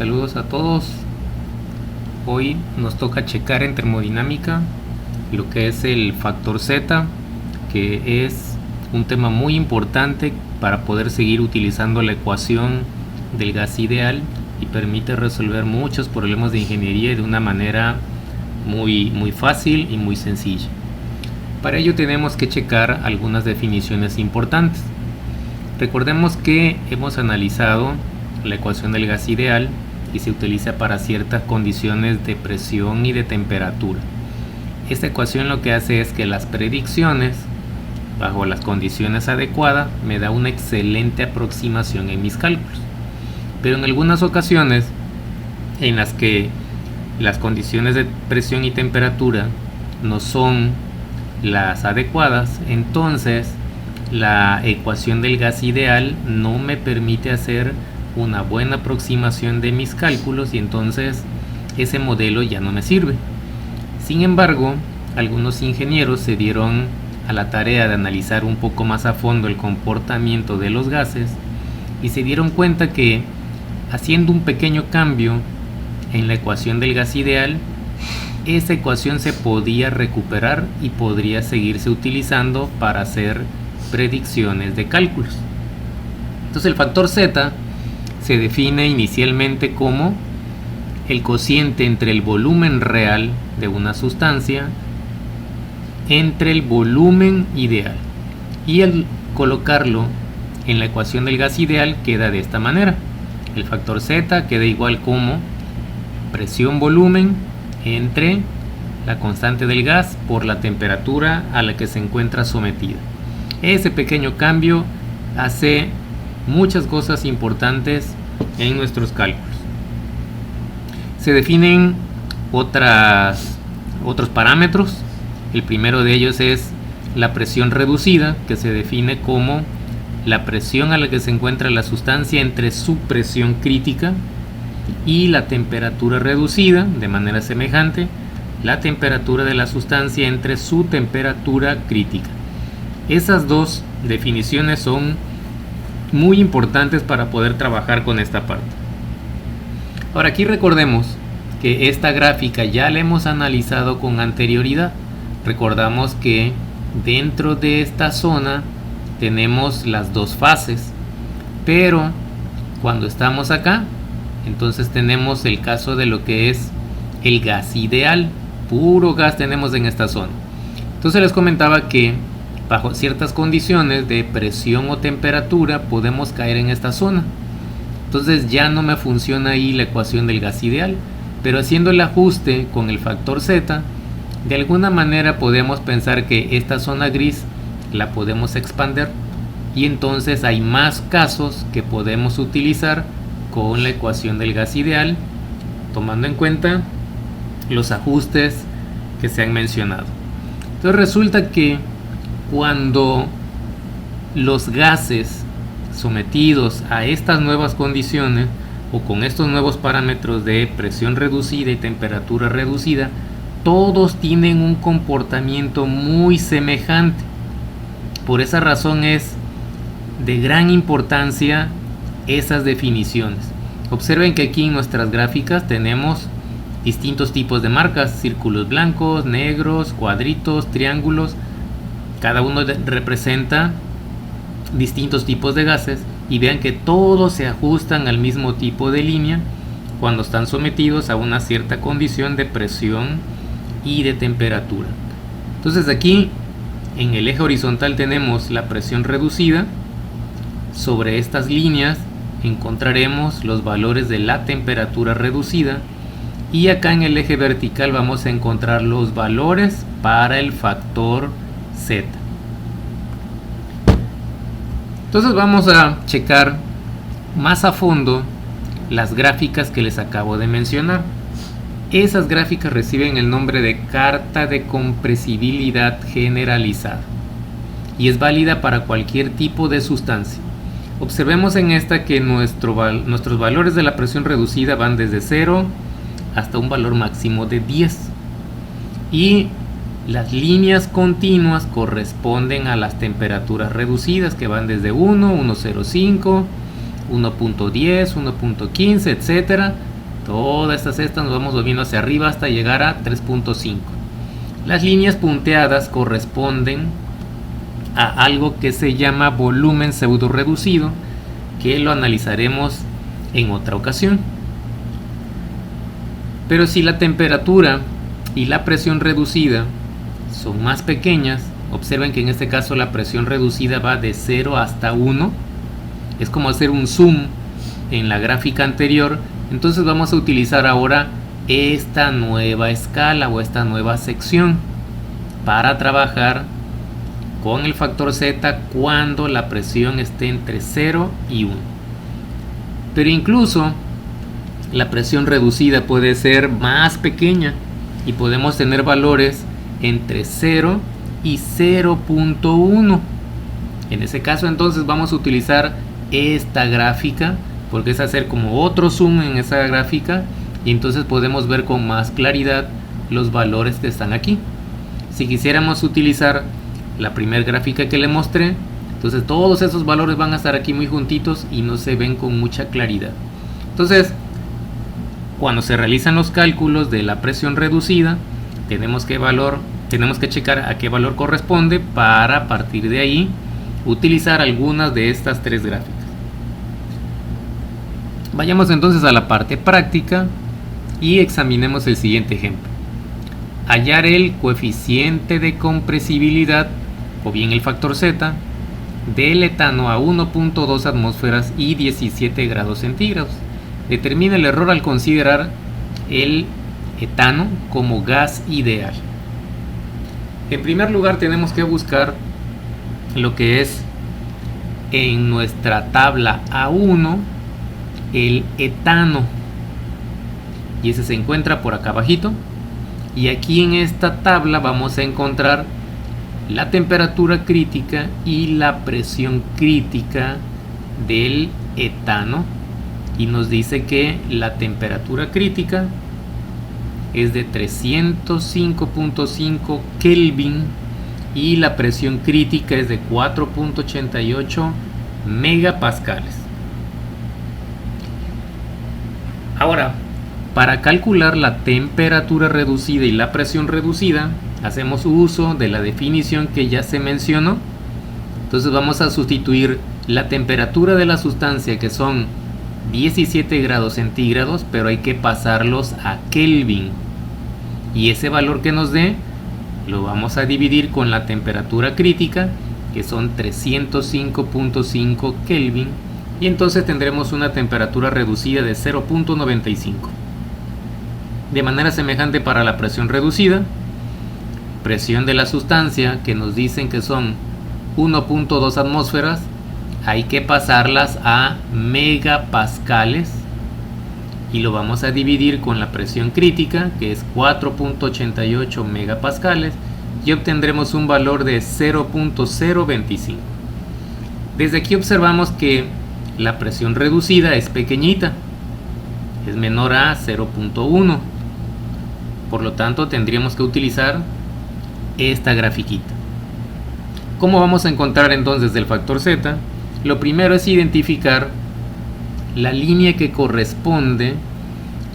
Saludos a todos. Hoy nos toca checar en termodinámica lo que es el factor Z, que es un tema muy importante para poder seguir utilizando la ecuación del gas ideal y permite resolver muchos problemas de ingeniería de una manera muy fácil y muy sencilla. Para ello tenemos que checar algunas definiciones importantes. Recordemos que hemos analizado la ecuación del gas ideal y se utiliza para ciertas condiciones de presión y de temperatura. Esta ecuación lo que hace es que las predicciones bajo las condiciones adecuadas me da una excelente aproximación en mis cálculos. Pero en algunas ocasiones en las que las condiciones de presión y temperatura no son las adecuadas, entonces la ecuación del gas ideal no me permite hacer una buena aproximación de mis cálculos y entonces ese modelo ya no me sirve. Sin embargo, algunos ingenieros se dieron a la tarea de analizar un poco más a fondo el comportamiento de los gases y se dieron cuenta que haciendo un pequeño cambio en la ecuación del gas ideal, esa ecuación se podía recuperar y podría seguirse utilizando para hacer predicciones de cálculos. Entonces el factor Z se define inicialmente como el cociente entre el volumen real de una sustancia entre el volumen ideal, y al colocarlo en la ecuación del gas ideal queda de esta manera: el factor Z queda igual como presión volumen entre la constante del gas por la temperatura a la que se encuentra sometida. Ese pequeño cambio hace muchas cosas importantes en nuestros cálculos. Se definen otros parámetros. El primero de ellos es la presión reducida, que se define como la presión a la que se encuentra la sustancia entre su presión crítica, y la temperatura reducida, de manera semejante, la temperatura de la sustancia entre su temperatura crítica. Esas dos definiciones son muy importantes para poder trabajar con esta parte. Ahora aquí recordemos que esta gráfica ya la hemos analizado con anterioridad. Recordamos que dentro de esta zona tenemos las dos fases, pero cuando estamos acá, entonces tenemos el caso de lo que es el gas ideal. Puro gas tenemos en esta zona. Entonces les comentaba que bajo ciertas condiciones de presión o temperatura podemos caer en esta zona. Entonces ya no me funciona ahí la ecuación del gas ideal, pero haciendo el ajuste con el factor Z, de alguna manera podemos pensar que esta zona gris la podemos expander, y entonces hay más casos que podemos utilizar con la ecuación del gas ideal, tomando en cuenta los ajustes que se han mencionado. Entonces resulta que cuando los gases sometidos a estas nuevas condiciones o con estos nuevos parámetros de presión reducida y temperatura reducida, todos tienen un comportamiento muy semejante. Por esa razón es de gran importancia esas definiciones. Observen que aquí en nuestras gráficas tenemos distintos tipos de marcas: círculos blancos, negros, cuadritos, triángulos. Cada uno representa distintos tipos de gases, y vean que todos se ajustan al mismo tipo de línea cuando están sometidos a una cierta condición de presión y de temperatura. Entonces aquí en el eje horizontal tenemos la presión reducida. Sobre estas líneas encontraremos los valores de la temperatura reducida, y acá en el eje vertical vamos a encontrar los valores para el factor Z. Entonces vamos a checar más a fondo las gráficas que les acabo de mencionar. Esas gráficas reciben el nombre de carta de compresibilidad generalizada y es válida para cualquier tipo de sustancia. Observemos en esta que nuestros valores de la presión reducida van desde 0 hasta un valor máximo de 10, y las líneas continuas corresponden a las temperaturas reducidas, que van desde 1, 1.05, 1.10, 1.15, etcétera, Todas estas nos vamos moviendo hacia arriba hasta llegar a 3.5. Las líneas punteadas corresponden a algo que se llama volumen pseudo reducido, que lo analizaremos en otra ocasión. Pero si la temperatura y la presión reducida son más pequeñas, observen que en este caso la presión reducida va de 0 hasta 1. Es como hacer un zoom en la gráfica anterior. Entonces vamos a utilizar ahora esta nueva escala o esta nueva sección para trabajar con el factor Z cuando la presión esté entre 0 y 1. Pero incluso la presión reducida puede ser más pequeña y podemos tener valores entre 0 y 0.1. En ese caso entonces vamos a utilizar esta gráfica, porque es hacer como otro zoom en esa gráfica y entonces podemos ver con más claridad los valores que están aquí. Si quisiéramos utilizar la primera gráfica que le mostré, entonces todos esos valores van a estar aquí muy juntitos y no se ven con mucha claridad. Entonces, cuando se realizan los cálculos de la presión reducida, tenemos que checar a qué valor corresponde para a partir de ahí utilizar algunas de estas tres gráficas. Vayamos entonces a la parte práctica y examinemos el siguiente ejemplo. Hallar el coeficiente de compresibilidad o bien el factor Z del etano a 1.2 atmósferas y 17 grados centígrados. Determina el error al considerar el etano como gas ideal. En primer lugar tenemos que buscar lo que es en nuestra tabla A1 el etano, y ese se encuentra por acá abajito, y aquí en esta tabla vamos a encontrar la temperatura crítica y la presión crítica del etano, y nos dice que la temperatura crítica es de 305.5 Kelvin y la presión crítica es de 4.88 megapascales. Ahora, para calcular la temperatura reducida y la presión reducida, hacemos uso de la definición que ya se mencionó. Entonces vamos a sustituir la temperatura de la sustancia, que son 17 grados centígrados, pero hay que pasarlos a Kelvin. Y ese valor que nos dé, lo vamos a dividir con la temperatura crítica, que son 305.5 Kelvin. Y entonces tendremos una temperatura reducida de 0.95. De manera semejante para la presión reducida, presión de la sustancia que nos dicen que son 1.2 atmósferas, hay que pasarlas a megapascales y lo vamos a dividir con la presión crítica, que es 4.88 megapascales, y obtendremos un valor de 0.025. Desde aquí observamos que la presión reducida es pequeñita, es menor a 0.1. Por lo tanto, tendríamos que utilizar esta grafiquita. ¿Cómo vamos a encontrar entonces el factor Z? Lo primero es identificar la línea que corresponde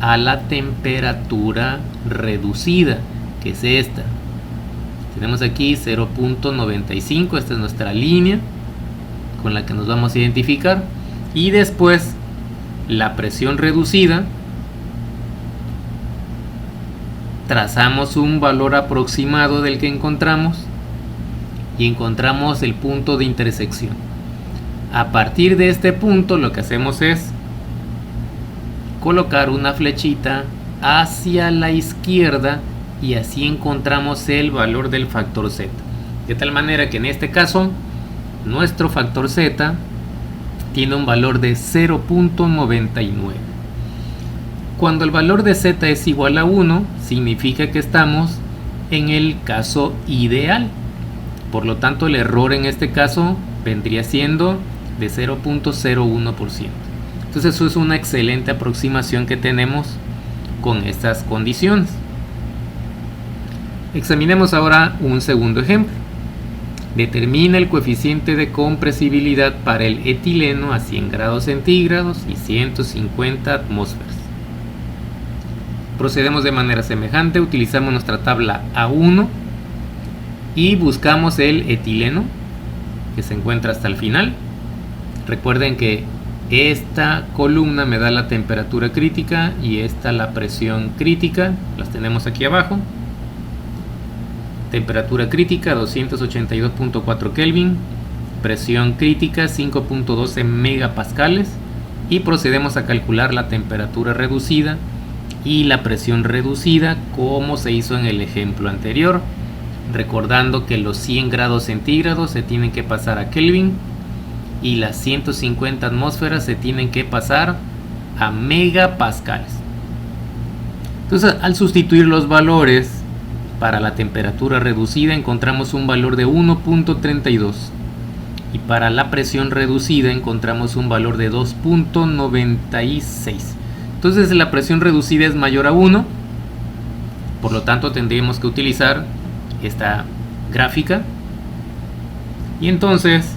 a la temperatura reducida, que es esta. Tenemos aquí 0.95, esta es nuestra línea con la que nos vamos a identificar. Y después la presión reducida, trazamos un valor aproximado del que encontramos y encontramos el punto de intersección. A partir de este punto lo que hacemos es colocar una flechita hacia la izquierda y así encontramos el valor del factor Z. De tal manera que en este caso nuestro factor Z tiene un valor de 0.99. Cuando el valor de Z es igual a 1, significa que estamos en el caso ideal. Por lo tanto, el error en este caso vendría siendo de 0.01%. Entonces, eso es una excelente aproximación que tenemos con estas condiciones. Examinemos ahora un segundo ejemplo. Determina el coeficiente de compresibilidad para el etileno a 100 grados centígrados y 150 atmósferas. Procedemos de manera semejante, utilizamos nuestra tabla A1 y buscamos el etileno que se encuentra hasta el final. Recuerden que esta columna me da la temperatura crítica y esta la presión crítica, las tenemos aquí abajo. Temperatura crítica 282.4 Kelvin, presión crítica 5.12 megapascales, y procedemos a calcular la temperatura reducida y la presión reducida como se hizo en el ejemplo anterior, recordando que los 100 grados centígrados se tienen que pasar a Kelvin y las 150 atmósferas se tienen que pasar a megapascales. Entonces, al sustituir los valores para la temperatura reducida encontramos un valor de 1.32 y para la presión reducida encontramos un valor de 2.96. Entonces la presión reducida es mayor a 1, por lo tanto tendríamos que utilizar esta gráfica y entonces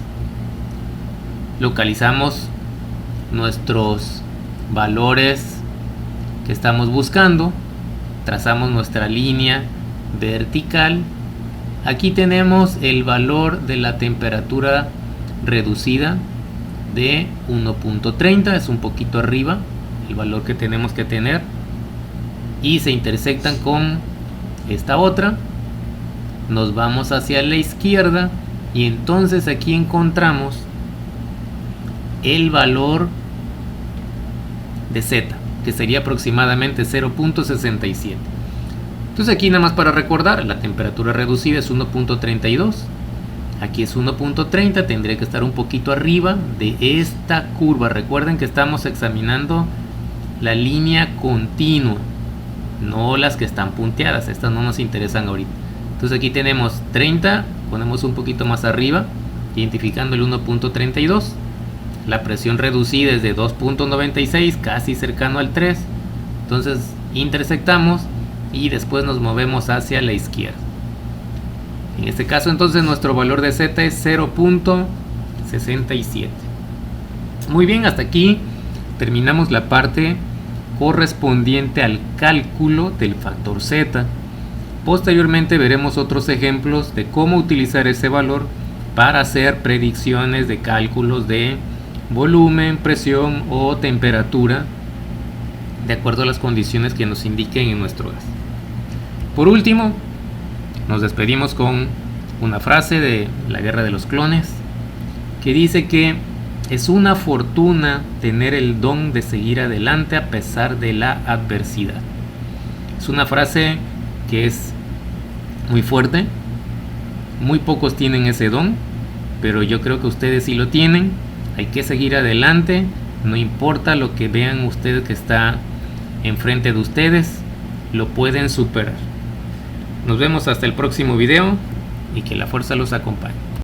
localizamos nuestros valores que estamos buscando, trazamos nuestra línea vertical. Aquí tenemos el valor de la temperatura reducida de 1.30, es un poquito arriba el valor que tenemos que tener, y se intersectan con esta otra. Nos vamos hacia la izquierda y entonces aquí encontramos el valor de Z, que sería aproximadamente 0.67. Entonces aquí nada más para recordar, la temperatura reducida es 1.32, aquí es 1.30, tendría que estar un poquito arriba de esta curva. Recuerden que estamos examinando la línea continua, no las que están punteadas, estas no nos interesan ahorita. Entonces aquí tenemos 30, ponemos un poquito más arriba, identificando el 1.32, la presión reducida es de 2.96, casi cercano al 3, entonces intersectamos y después nos movemos hacia la izquierda. En este caso entonces nuestro valor de Z es 0.67. Muy bien, hasta aquí terminamos la parte correspondiente al cálculo del factor Z. Posteriormente veremos otros ejemplos de cómo utilizar ese valor para hacer predicciones de cálculos de volumen, presión o temperatura de acuerdo a las condiciones que nos indiquen en nuestro gas. Por último, nos despedimos con una frase de La Guerra de los Clones que dice que es una fortuna tener el don de seguir adelante a pesar de la adversidad. Es una frase que es muy fuerte, muy pocos tienen ese don, pero yo creo que ustedes sí lo tienen. Hay que seguir adelante, no importa lo que vean ustedes que está enfrente de ustedes, lo pueden superar. Nos vemos hasta el próximo video y que la fuerza los acompañe.